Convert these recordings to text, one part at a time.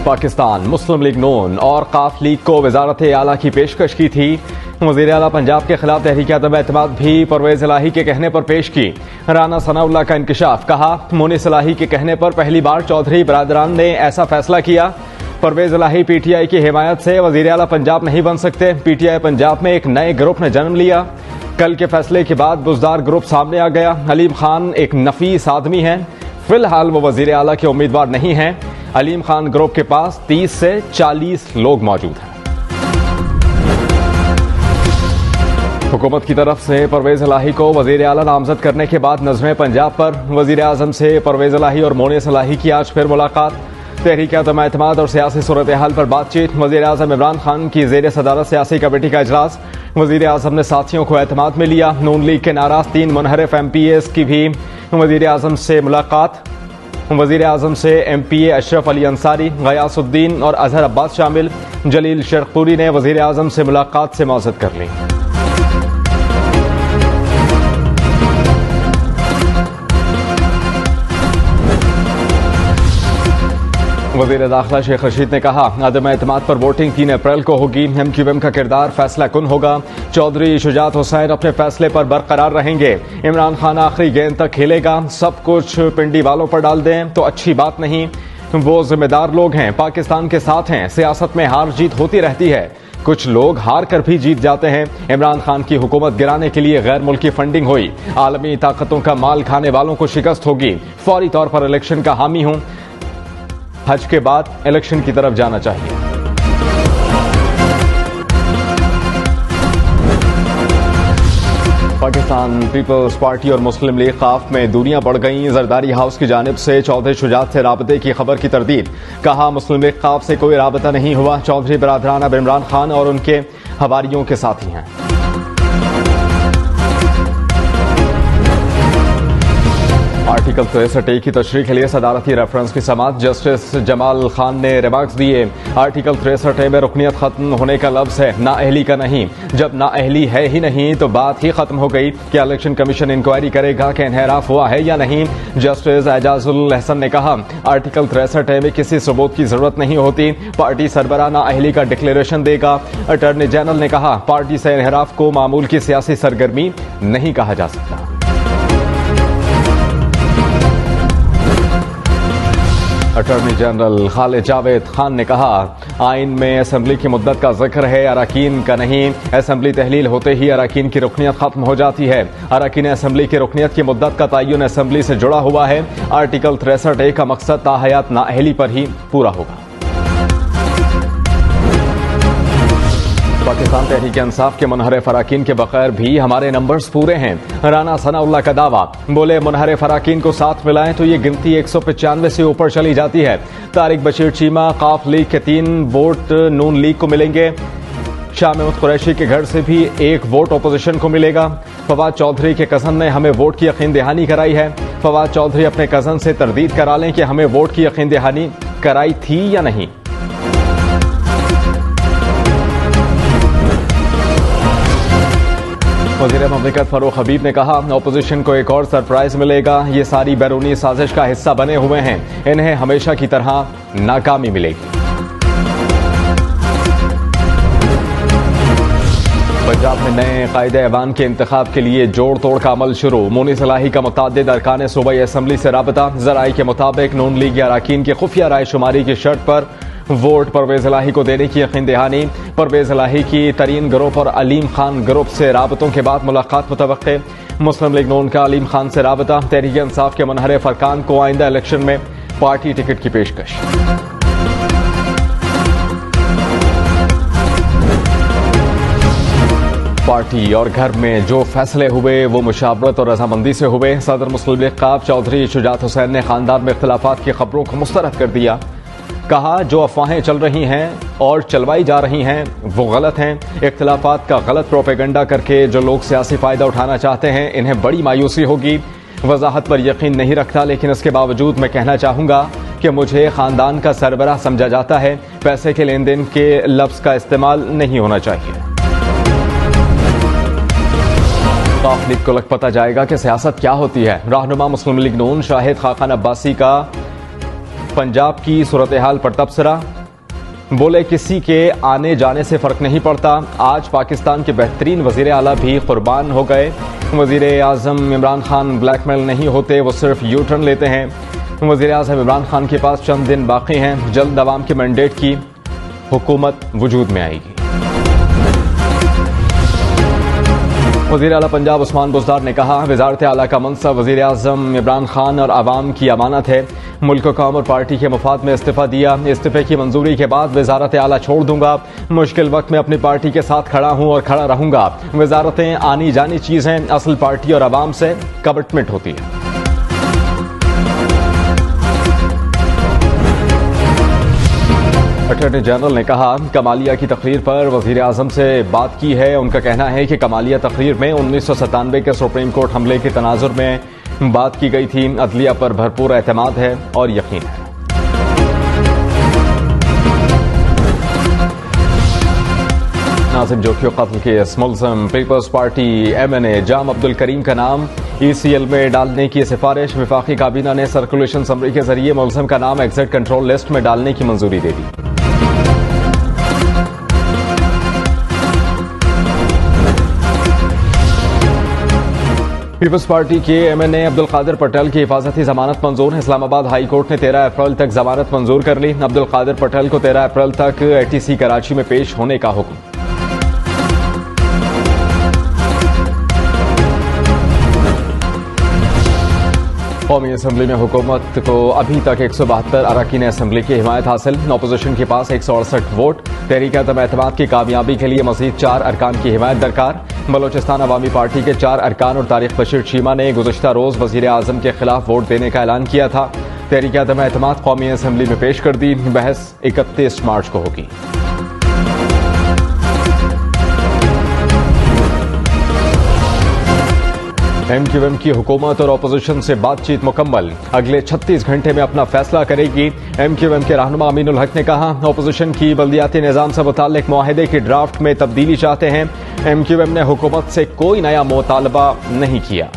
पाकिस्तान मुस्लिम league नून और काफ league को वजारत आला की पेशकश की थी। वज़ीर आला पंजाब के खिलाफ तहरीक अदम एतमाद भी परवेज इलाही के कहने पर पेश की। राना सनाउल्लाह का इंकशाफ, कहा मुनीस इलाही के कहने पर पहली बार चौधरी बरादरान ने ऐसा फैसला किया। परवेज इलाही पीटीआई की हिमायत से वज़ीर आला पंजाब नहीं बन सकते। पीटीआई पंजाब में एक नए ग्रुप ने जन्म लिया। कल के फैसले के बाद बुजदार ग्रुप सामने आ गया। अलीम खान एक नफीस आदमी है, फिलहाल वो वज़ीर आला के उम्मीदवार नहीं हैं। अलीम खान ग्रुप के पास 30 से 40 लोग मौजूद हैं। हुकूमत की तरफ से परवेज इलाही को वज़ीर आला नामजद करने के बाद नज़्म पंजाब पर वज़ीर आज़म से परवेज इलाही और मोनिस इलाही की आज फिर मुलाकात। तहरीक अदम एतमाद और सियासी सूरत हाल पर बातचीत। वज़ीर आज़म इमरान खान की ज़ेर सदारत सियासी कमेटी का इजलास। वज़ीर आज़म ने साथियों को एतमाद में लिया। नून लीग के नाराज 3 मुनहरिफ MPAs की भी वज़ीर आज़म से मुलाकात। वज़ीर आज़म से MPA अशरफ अली अंसारी, गयासुद्दीन और अजहर अब्बास शामिल। जलील शरकपुरी ने वज़ीर आज़म से मुलाकात से मौजूद कर ली। वज़ीर दाखिला शेख रशीद ने कहा अदम एतमाद पर वोटिंग 3 अप्रैल को होगी। MQM का किरदार फैसला कुन होगा। चौधरी शुजात हुसैन अपने फैसले पर बरकरार रहेंगे। इमरान खान आखिरी गेंद तक खेलेगा। सब कुछ पिंडी वालों पर डाल दें तो अच्छी बात नहीं। वो जिम्मेदार लोग हैं, पाकिस्तान के साथ हैं। सियासत में हार जीत होती रहती है, कुछ लोग हार कर भी जीत जाते हैं। इमरान खान की हुकूमत गिराने के लिए गैर मुल्की फंडिंग हुई। आलमी ताकतों का माल खाने वालों को शिकस्त होगी। फौरी तौर पर इलेक्शन का हामी हूं। हज के बाद इलेक्शन की तरफ जाना चाहिए। पाकिस्तान पीपल्स पार्टी और मुस्लिम लीग काफ में दूरियां बढ़ गईं। जरदारी हाउस की जानिब से चौधरी शुजात से राबते की खबर की तरदीद। कहा मुस्लिम लीग काफ से कोई राबता नहीं हुआ। चौधरी बरादरान अब इमरान खान और उनके हवारियों के साथी हैं। आर्टिकल 63A की तशरीह के लिए सदारती रेफरेंस की समाअत। जस्टिस जमाल खान ने रिमार्क्स दिए। आर्टिकल 63A में रुकनियत खत्म होने का लफ्ज है, नाअहली का नहीं। जब नाअहली है ही नहीं तो बात ही खत्म हो गई। क्या इलेक्शन कमीशन इंक्वायरी करेगा कि इन्हिराफ हुआ है या नहीं। जस्टिस एजाजुल अहसन ने कहा आर्टिकल 63A में किसी सबूत की जरूरत नहीं होती। पार्टी सरबराह नाअहली का डिक्लेरेशन देगा। अटॉर्नी जनरल ने कहा पार्टी से इन्हिराफ को मामूल की सियासी सरगर्मी नहीं कहा जा सकता। अटॉर्नी जनरल खालिद जावेद खान ने कहा आइन में असेंबली की मुद्दत का जिक्र है, अरकान का नहीं। असेंबली तहलील होते ही अरकान की रुकनियत खत्म हो जाती है। अरकान असेंबली की रुकनियत की मुद्दत का तयन असेंबली से जुड़ा हुआ है। आर्टिकल 63A का मकसद ताहयात नाअहली पर ही पूरा होगा। पाकिस्तान तहरीक इंसाफ के मुनहरिफ अरकान के बगैर भी हमारे नंबर्स पूरे हैं। राना सनाउल्लाह का दावा, बोले मुनहरिफ अरकान को साथ मिलाएं तो ये गिनती 195 से ऊपर चली जाती है। तारिक बशीर चीमा काफ लीग के 3 वोट नून लीग को मिलेंगे। शाह महमूद कुरैशी के घर से भी 1 वोट अपोजिशन को मिलेगा। फवाद चौधरी के कज़न ने हमें वोट की यकीन दहानी कराई है। फवाद चौधरी अपने कज़न से तरदीद करा लें कि हमें वोट की यकीन दहानी कराई थी या नहीं। वज़ीर ममलिकत फारूक हबीब ने कहा अपोजिशन को एक और सरप्राइज मिलेगा। ये सारी बैरूनी साजिश का हिस्सा बने हुए हैं, इन्हें हमेशा की तरह नाकामी मिलेगी। पंजाब में नए कायदे ऐवान के इंतखाब के लिए जोड़ तोड़ का अमल शुरू। मुनीस इलाही का मुताद्दिद अरकान सूबाई असम्बली से राबता। ज़राई के मुताबिक नून लीग या अरकान की खुफिया राय शुमारी की शर्त पर वोट परवेज इलाही को देने की यकीन दहानी। परवेज इलाही की तरीन ग्रुप और अलीम खान ग्रुप से राबतों के बाद मुलाकात मुतवक्के। मुस्लिम लीग नून का अलीम खान से राबता। तहरीक इंसाफ के मुनहरिफ अरकान को आइंदा इलेक्शन में पार्टी टिकट की पेशकश। पार्टी और घर में जो फैसले हुए वो मुशावरत और रजामंदी से हुए। सदर मुस्लिम लीग काफ चौधरी शुजात हुसैन ने खानदान में इख्तिलाफात की खबरों को मुस्तरद कर दिया। कहा जो अफवाहें चल रही हैं और चलवाई जा रही हैं वो गलत हैं। इख्तिलाफात का गलत प्रोपेगेंडा करके जो लोग सियासी फायदा उठाना चाहते हैं इन्हें बड़ी मायूसी होगी। वजाहत पर यकीन नहीं रखता, लेकिन इसके बावजूद मैं कहना चाहूंगा कि मुझे खानदान का सरबराह समझा जाता है। पैसे के लेन देन के लफ्ज का इस्तेमाल नहीं होना चाहिए। काफ लीग को लग पता जाएगा कि सियासत क्या होती है। रहनुमा मुस्लिम लीग नून शाहिद खाकान अब्बासी का पंजाब की सूरत हाल पर तबसरा, बोले किसी के आने जाने से फर्क नहीं पड़ता, आज पाकिस्तान के बेहतरीन वजीर आला भी कुर्बान हो गए। वजीर आजम इमरान खान ब्लैकमेल नहीं होते, वो सिर्फ यू टर्न लेते हैं। वजीर आजम इमरान खान के पास चंद दिन बाकी हैं, जल्द अवाम के मैंडेट की हुकूमत वजूद में आएगी। वजीर आला पंजाब उस्मान बुज़दार ने कहा, वज़ारत आला का मनसब वजीर आजम इमरान खान और आवाम की अमानत है। मुल्क कौम और पार्टी के मफाद में इस्तीफा दिया, इस्तीफे की मंजूरी के बाद वज़ारत आला छोड़ दूंगा। मुश्किल वक्त में अपनी पार्टी के साथ खड़ा हूं और खड़ा रहूंगा। वज़ारतें आनी जानी चीज हैं, असल पार्टी और आवाम से कमिटमेंट होती है। अटॉर्नी जनरल ने कहा, कमालिया की तकरीर पर वजीर आजम से बात की है। उनका कहना है कि कमालिया तकरीर में 1997 के सुप्रीम कोर्ट हमले के तनाजुर में बात की गई थी। अदलिया पर भरपूर एतमाद है और यकीन है। नाज़िम जोखियो कत्ल केस, मुल्ज़िम पीपल्स पार्टी MNA जाम अब्दुल करीम का नाम ECL में डालने की सिफारिश। वफाकी काबीना ने सर्कुलेशन समरी के जरिए मुल्ज़िम का नाम एग्जिट कंट्रोल लिस्ट में डालने की मंजूरी दे दी। पीपल्स पार्टी के MNA अब्दुल कादिर पटेल की हिफाजती जमानत मंजूर। इस्लामाबाद हाई कोर्ट ने 13 अप्रैल तक जमानत मंजूर कर ली। अब्दुल कादिर पटेल को 13 अप्रैल तक ATC कराची में पेश होने का हुक्म। कौमी असम्बली में हुकूमत को अभी तक 172 अरकान असम्बली की हिमायत हासिल। अपोजिशन के पास 168 वोट। तहरीक-ए-एतमाद की कामयाबी के लिए मजीद 4 अरकान की हिमायत दरकार। बलोचिस्तान अवामी पार्टी के 4 अरकान और तारिक बशीर चीमा ने गुज़श्ता रोज वजीर आजम के खिलाफ वोट देने का ऐलान किया था। तहरीक-ए-एतमाद कौमी असम्बली में पेश कर दी। बहस 31 मार्च को होगी। MQM की हुकूमत और अपोजिशन से बातचीत मुकम्मल, अगले 36 घंटे में अपना फैसला करेगी। MQM के रहनुमा अमीनुल हक ने कहा, अपोजिशन की बल्दियाती निजाम से मुताल्लिक मुआहदे की ड्राफ्ट में तब्दीली चाहते हैं। MQM ने हुकूमत से कोई नया मुतालबा नहीं किया।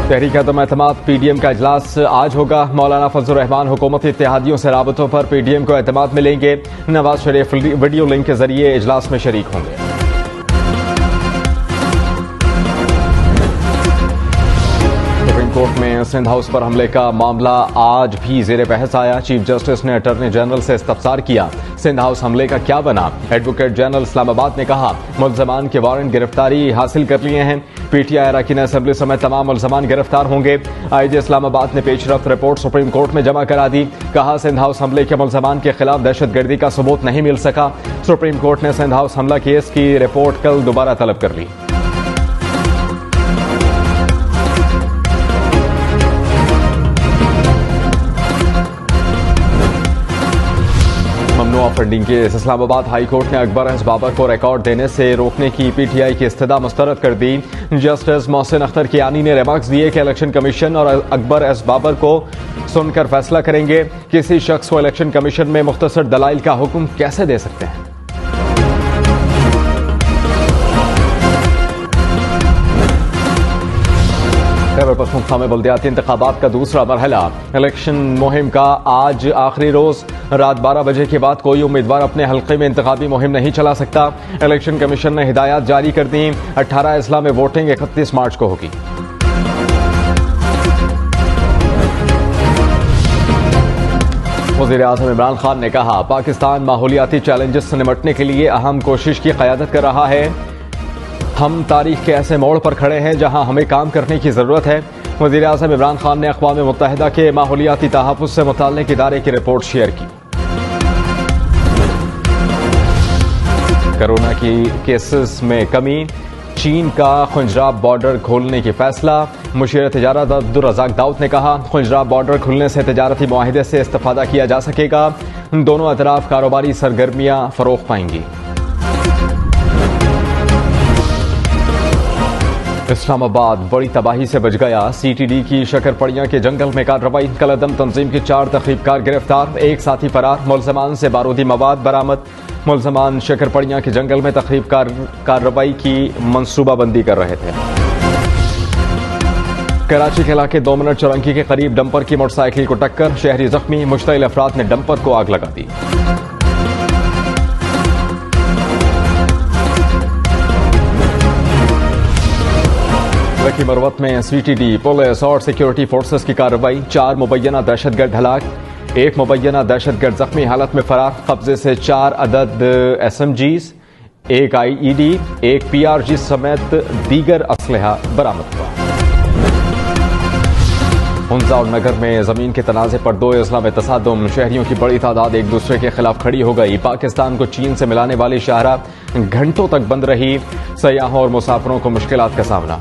तहरीक-ए-एतमाद PDM का इजलास आज होगा। मौलाना फजलुर रहमान हुकूमती इत्तेहादियों से राबतों पर PDM को एतमाद में लेंगे। नवाज शरीफ वीडियो लिंक के जरिए इजलास में शरीक होंगे। कोर्ट में सिंध हाउस पर हमले का मामला आज भी जेर बहस आया। चीफ जस्टिस ने अटॉर्नी जनरल से इस्तफसार किया, सिंध हाउस हमले का क्या बना। एडवोकेट जनरल इस्लामाबाद ने कहा, मुल्ज़मान के वारंट गिरफ्तारी हासिल कर लिए हैं। PTI अरकान असम्बली समेत तमाम मुल्ज़मान गिरफ्तार होंगे। IG इस्लामाबाद ने पेशरफ्त रिपोर्ट सुप्रीम कोर्ट में जमा करा दी। कहा, सिंध हाउस हमले के मुल्ज़मान के खिलाफ दहशतगर्दी का सबूत नहीं मिल सका। सुप्रीम कोर्ट ने सिंध हाउस हमला केस की रिपोर्ट कल दोबारा तलब कर ली। ममनुआ funding case, Islamabad high court ने अकबर एस बाबर को रिकॉर्ड देने से रोकने की PTI की इस्तदा मुस्तरद कर दी। जस्टिस मोहसिन अख्तर कियानी ने रिमार्क्स दिए कि इलेक्शन कमीशन और अकबर एस बाबर को सुनकर फैसला करेंगे। किसी शख्स को इलेक्शन कमीशन में मुख्तसर दलाइल का हुक्म कैसे दे सकते हैं। खैबर पख्तूनख्वा में बल्दियाती इंतखाबात का दूसरा मरहला। इलेक्शन मुहिम का आज आखिरी रोज। रात 12 बजे के बाद कोई उम्मीदवार अपने हल्के में इंतखाबी मुहिम नहीं चला सकता। इलेक्शन कमीशन ने हिदायत जारी कर दी। 18 अजला में वोटिंग 31 मार्च को होगी। वज़ीर आज़म इमरान खान ने कहा, पाकिस्तान माहौलियाती चैलेंजेस से निपटने के लिए अहम कोशिश की क़यादत कर रहा है। हम तारीख के ऐसे मोड़ पर खड़े हैं जहां हमें काम करने की जरूरत है। वज़ीर आज़म इमरान खान ने अक़वाम मुत्तहिदा के माहौलियाती तहफ़्फ़ुज़ से मुताल्लिक़ इदारे की रिपोर्ट शेयर की। कोरोना की केसेस में कमी, चीन का खुंजराब बॉर्डर खोलने की फैसला। मुशीर तिजारत अब्दुल रज़ाक दाऊद ने कहा, खुंजराब बॉर्डर खुलने से तिजारती मुआहिदे से इस्तिफादा किया जा सकेगा। दोनों अतराफ कारोबारी सरगर्मियां फरोग पाएंगी। इस्लामाबाद बड़ी तबाही से बच गया। CTD की शकरपड़ियां के जंगल में कार्रवाई। कलअदम तंजीम की 4 तखरीबकार गिरफ्तार, एक साथी फरार। मुल्ज़मान से बारूदी मवाद बरामद। मुल्ज़मान शकरपड़ियां के जंगल में तखरीबकार कार्रवाई की मंसूबाबंदी कर रहे थे। कराची के इलाके 2 मिनट चौरंगी के करीब डंपर की मोटरसाइकिल को टक्कर, शहरी जख्मी, मुश्तइल अफराद ने डंपर को आग लगा दी। लकी मरवत में सीटीडी, पुलिस और सिक्योरिटी फोर्सेस की कार्रवाई, 4 मुबैना दहशतगर्द हलाक, 1 मुबैना दहशतगर्द जख्मी हालत में फरार, कब्जे से 4 अदद SMGs, 1 IED, 1 PRG समेत दीगर असलहा बरामद हुआ। हुंजा और नगर में जमीन के तनाजे पर 2 अजला में तसादुम, शहरियों की बड़ी तादाद एक दूसरे के खिलाफ खड़ी हो गई। पाकिस्तान को चीन से मिलाने वाली शाहराह घंटों तक बंद रही, सयाहों और मुसाफिरों को मुश्किलात का सामना।